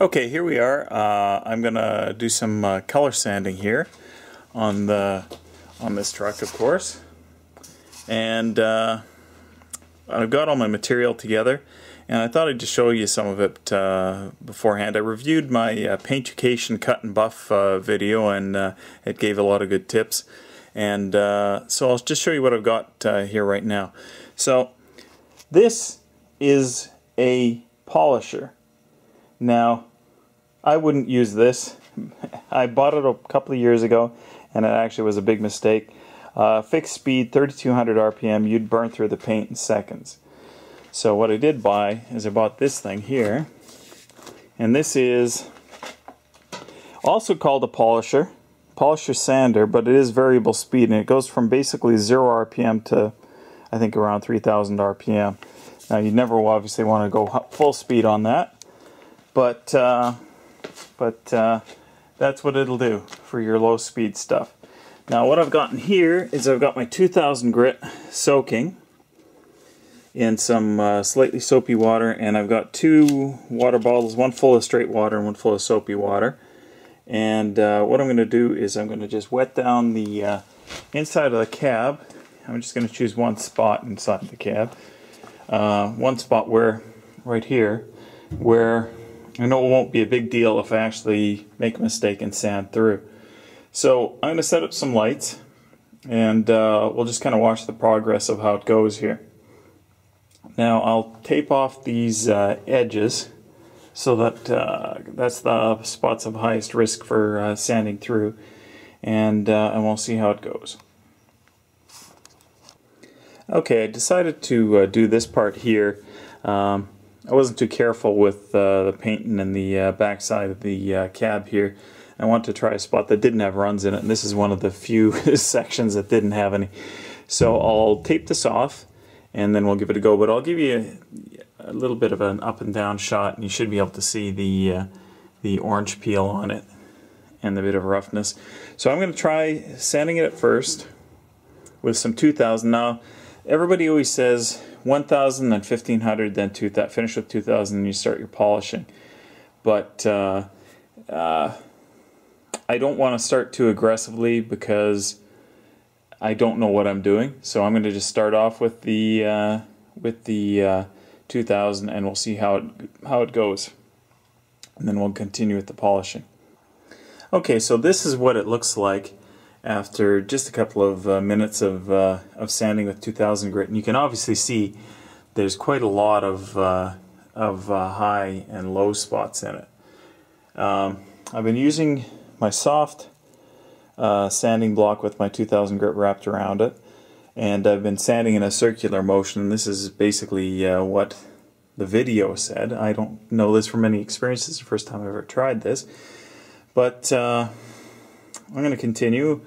Okay, here we are. I'm gonna do some color sanding here on this truck, of course, and I've got all my material together, and I thought I'd just show you some of it beforehand. I reviewed my Paintucation cut and buff video, and it gave a lot of good tips, and so I'll just show you what I've got here right now. So this is a polisher. Now, I wouldn't use this. I bought it a couple of years ago, and it actually was a big mistake. Fixed speed, 3200 RPM, you'd burn through the paint in seconds. So what I did buy is I bought this thing here, and this is also called a polisher sander, but it is variable speed, and it goes from basically 0 RPM to I think around 3000 RPM. Now you'd never obviously want to go full speed on that, but that's what it'll do for your low speed stuff. Now what I've gotten here is I've got my 2000 grit soaking in some slightly soapy water, and I've got two water bottles, one full of straight water and one full of soapy water. And what I'm going to do is I'm going to just wet down the inside of the cab. I'm just going to choose one spot inside the cab. One spot where, right here, where I know it won't be a big deal if I actually make a mistake and sand through. So I'm going to set up some lights, and we'll just kind of watch the progress of how it goes here. Now I'll tape off these edges so that that's the spots of highest risk for sanding through, and we'll see how it goes. Okay, I decided to do this part here. I wasn't too careful with the painting and the backside of the cab here. I wanted to try a spot that didn't have runs in it, and this is one of the few sections that didn't have any. So I'll tape this off, and then we'll give it a go. But I'll give you a little bit of an up and down shot, and you should be able to see the orange peel on it and the bit of roughness. So I'm going to try sanding it at first with some 2000. Now, everybody always says 1000, then 1500, then 2000. Finish with 2000, and you start your polishing. But I don't want to start too aggressively because I don't know what I'm doing. So I'm going to just start off with the 2000, and we'll see how it goes, and then we'll continue with the polishing. Okay, so this is what it looks like after just a couple of minutes of sanding with 2000 grit, and you can obviously see there's quite a lot of high and low spots in it. I've been using my soft sanding block with my 2000 grit wrapped around it, and I've been sanding in a circular motion. This is basically what the video said. I don't know this from any experience. This is the first time I've ever tried this, but I'm going to continue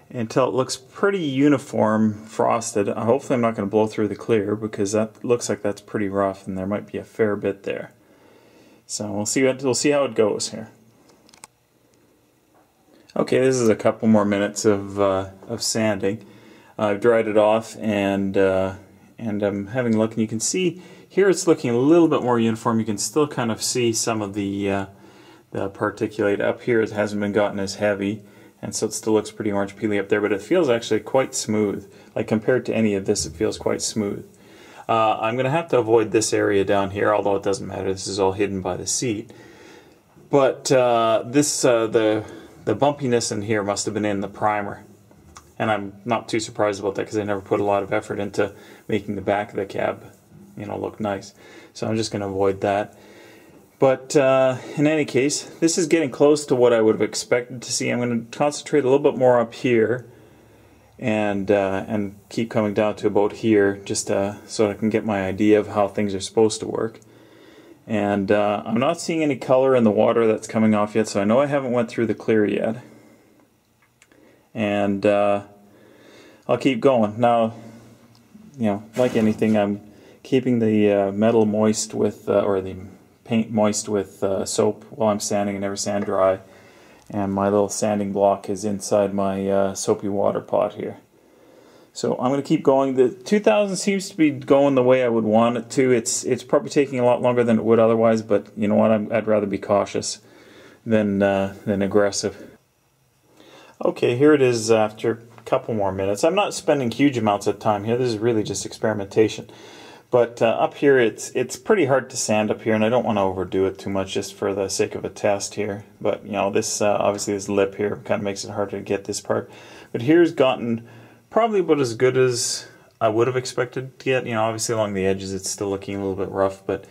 until it looks pretty uniform frosted. Hopefully I'm not going to blow through the clear, because that looks like that's pretty rough, and there might be a fair bit there. So we'll see how it goes here. Okay, this is a couple more minutes of sanding. I've dried it off, and I'm having a look, and you can see here it's looking a little bit more uniform. You can still kind of see some of the particulate up here. It hasn't been gotten as heavy, and so it still looks pretty orange peely up there, but it feels actually quite smooth. Like compared to any of this, it feels quite smooth. I'm going to have to avoid this area down here, although it doesn't matter. This is all hidden by the seat. But the bumpiness in here must have been in the primer, and I'm not too surprised about that because I never put a lot of effort into making the back of the cab, look nice. So I'm just going to avoid that. But in any case, this is getting close to what I would have expected to see. I'm going to concentrate a little bit more up here, and keep coming down to about here, just so I can get my idea of how things are supposed to work. And I'm not seeing any color in the water that's coming off yet, so I know I haven't went through the clear yet. And I'll keep going. Now, like anything, I'm keeping the metal moist with, or the paint moist with soap while I'm sanding. I never sand dry. And my little sanding block is inside my soapy water pot here. So I'm going to keep going. The 2000 seems to be going the way I would want it to. It's probably taking a lot longer than it would otherwise, but you know what? I'd rather be cautious than aggressive. Okay, here it is after a couple more minutes. I'm not spending huge amounts of time here. This is really just experimentation. But up here, it's pretty hard to sand up here, and I don't want to overdo it too much just for the sake of a test here. But you know, this obviously this lip here kind of makes it harder to get this part. But here's gotten probably about as good as I would have expected to get. You know, obviously along the edges it's still looking a little bit rough, but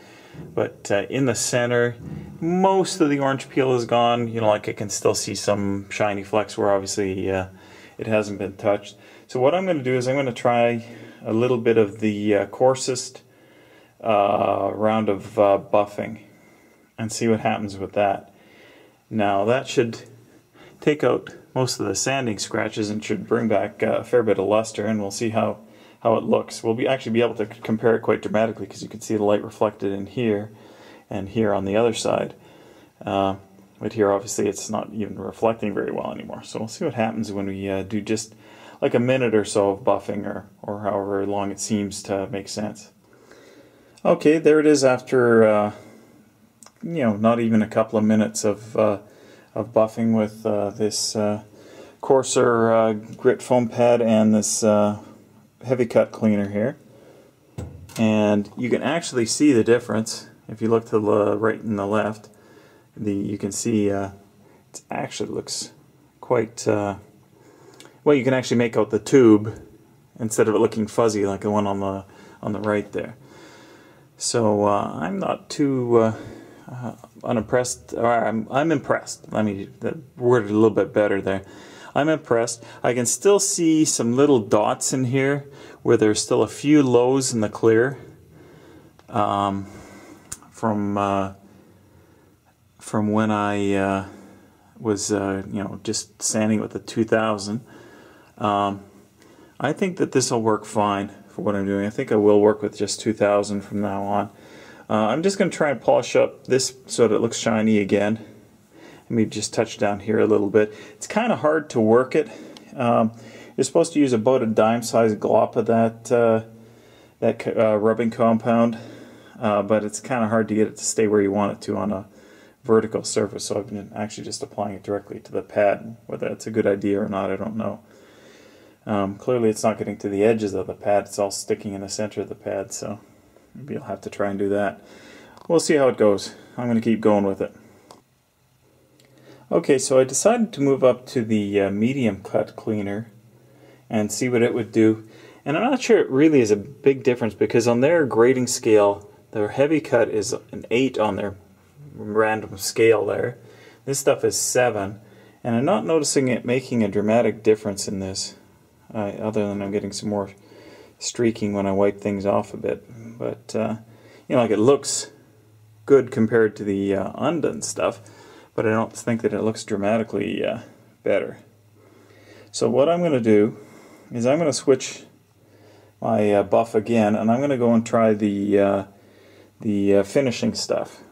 in the center, most of the orange peel is gone. You know, like I can still see some shiny flecks where obviously it hasn't been touched. So what I'm going to do is I'm going to try a little bit of the coarsest round of buffing and see what happens with that. Now that should take out most of the sanding scratches and should bring back a fair bit of luster, and we'll see how it looks. We'll actually be able to compare it quite dramatically because you can see the light reflected in here and here on the other side. But here obviously it's not even reflecting very well anymore. So we'll see what happens when we do just like a minute or so of buffing, or however long it seems to make sense. Okay, there it is after you know, not even a couple of minutes of buffing with this coarser grit foam pad and this heavy cut cleaner here. And you can actually see the difference if you look to the right and the left. You can see it actually looks quite well. You can actually make out the tube instead of it looking fuzzy like the one on the right there. So I'm not too unimpressed. Or I'm impressed. Let me word it a little bit better there. I'm impressed. I can still see some little dots in here where there's still a few lows in the clear from when I was you know, just sanding with the 2000. I think that this will work fine for what I'm doing. I think I will work with just 2000 from now on. I'm just going to try and polish up this so that it looks shiny again. Maybe just touch down here a little bit. It's kind of hard to work it. You're supposed to use about a dime-sized glop of that rubbing compound, but it's kind of hard to get it to stay where you want it to on a vertical surface. So I've been actually just applying it directly to the pad. Whether that's a good idea or not, I don't know. Clearly it's not getting to the edges of the pad. It's all sticking in the center of the pad, so maybe I'll have to try and do that. We'll see how it goes. I'm going to keep going with it. Okay, so I decided to move up to the medium cut cleaner and see what it would do. And I'm not sure it really is a big difference because on their grading scale, their heavy cut is an 8 on their random scale there. This stuff is 7, and I'm not noticing it making a dramatic difference in this, other than I'm getting some more streaking when I wipe things off a bit. But you know, like it looks good compared to the undone stuff, but I don't think that it looks dramatically better. So what I'm going to do is I'm going to switch my buff again, and I'm going to go and try the finishing stuff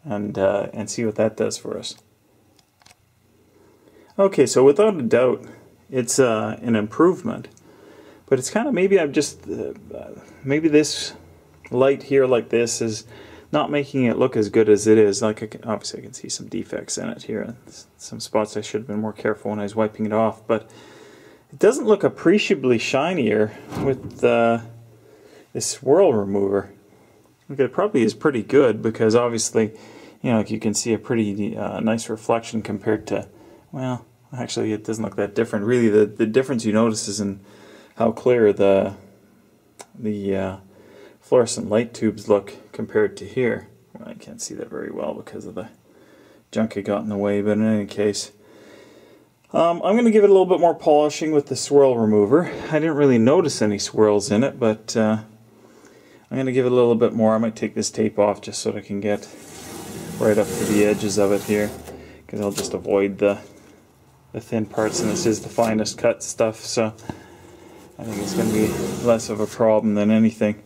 and see what that does for us. Okay, so without a doubt, it's an improvement, but it's kind of, maybe I'm just maybe this light here like this is not making it look as good as it is. Like obviously I can see some defects in it here, some spots I should have been more careful when I was wiping it off, but it doesn't look appreciably shinier with this swirl remover. Look, it probably is pretty good because obviously, you know, like you can see a pretty nice reflection compared to, well, actually it doesn't look that different. Really, the difference you notice is in how clear the fluorescent light tubes look compared to here. Well, I can't see that very well because of the junk I got in the way, but in any case, I'm going to give it a little bit more polishing with the swirl remover. I didn't really notice any swirls in it, but I'm going to give it a little bit more. I might take this tape off just so that I can get right up to the edges of it here, because I'll just avoid the thin parts, and this is the finest cut stuff, so I think it's going to be less of a problem than anything.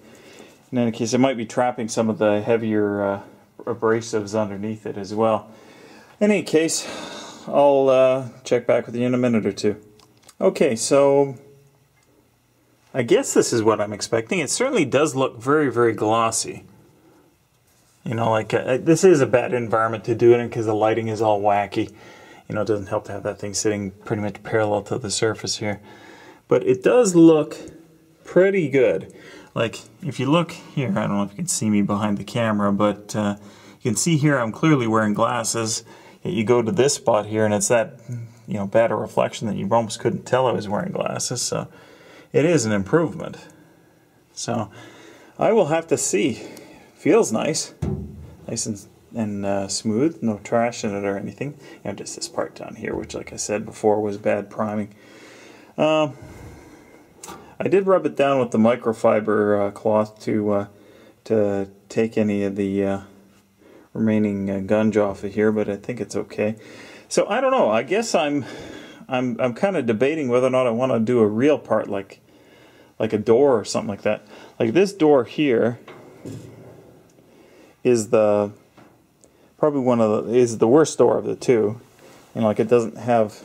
In any case, I might be trapping some of the heavier abrasives underneath it as well. In any case, I'll check back with you in a minute or two. Okay, so I guess this is what I'm expecting. It certainly does look very, very glossy. You know, like this is a bad environment to do it in because the lighting is all wacky. You know, it doesn't help to have that thing sitting pretty much parallel to the surface here. But it does look pretty good. Like, if you look here, I don't know if you can see me behind the camera, but you can see here I'm clearly wearing glasses. Yet you go to this spot here and it's that, you know, bad a reflection that you almost couldn't tell I was wearing glasses. So it is an improvement. So I will have to see. Feels nice. Nice and smooth, no trash in it or anything. And just this part down here, which, like I said before, was bad priming. I did rub it down with the microfiber cloth to take any of the remaining gunge off of here, but I think it's okay. So I don't know. I guess I'm kind of debating whether or not I want to do a real part like a door or something like that. Like this door here is probably is the worst door of the two. You know, like it doesn't have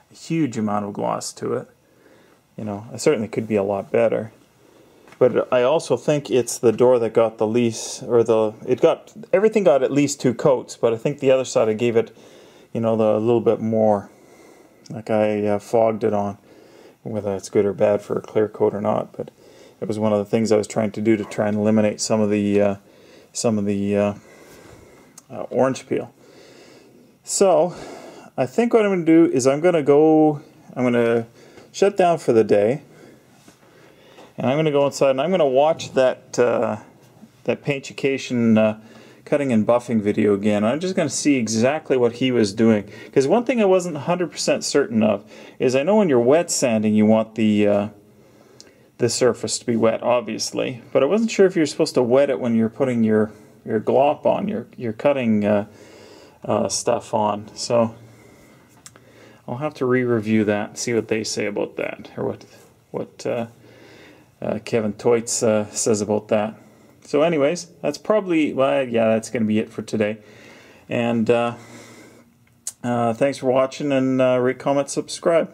a huge amount of gloss to it. You know, it certainly could be a lot better. But I also think it's the door that got the least, or everything got at least 2 coats, but I think the other side I gave it, you know, a little bit more. Like I fogged it on, whether it's good or bad for a clear coat or not. But it was one of the things I was trying to do to try and eliminate some of the orange peel. So I think what I'm going to do is I'm going to shut down for the day, and I'm going to go inside and I'm going to watch that Paintucation cutting and buffing video again. I'm just going to see exactly what he was doing, because one thing I wasn't 100% certain of is I know when you're wet sanding you want the surface to be wet, obviously, but I wasn't sure if you're supposed to wet it when you're putting your glop on, your cutting stuff on. So I'll have to re-review that and see what they say about that, or what K25 says about that. So anyways, that's probably, well, yeah, that's going to be it for today. And thanks for watching, and rate, comment, subscribe.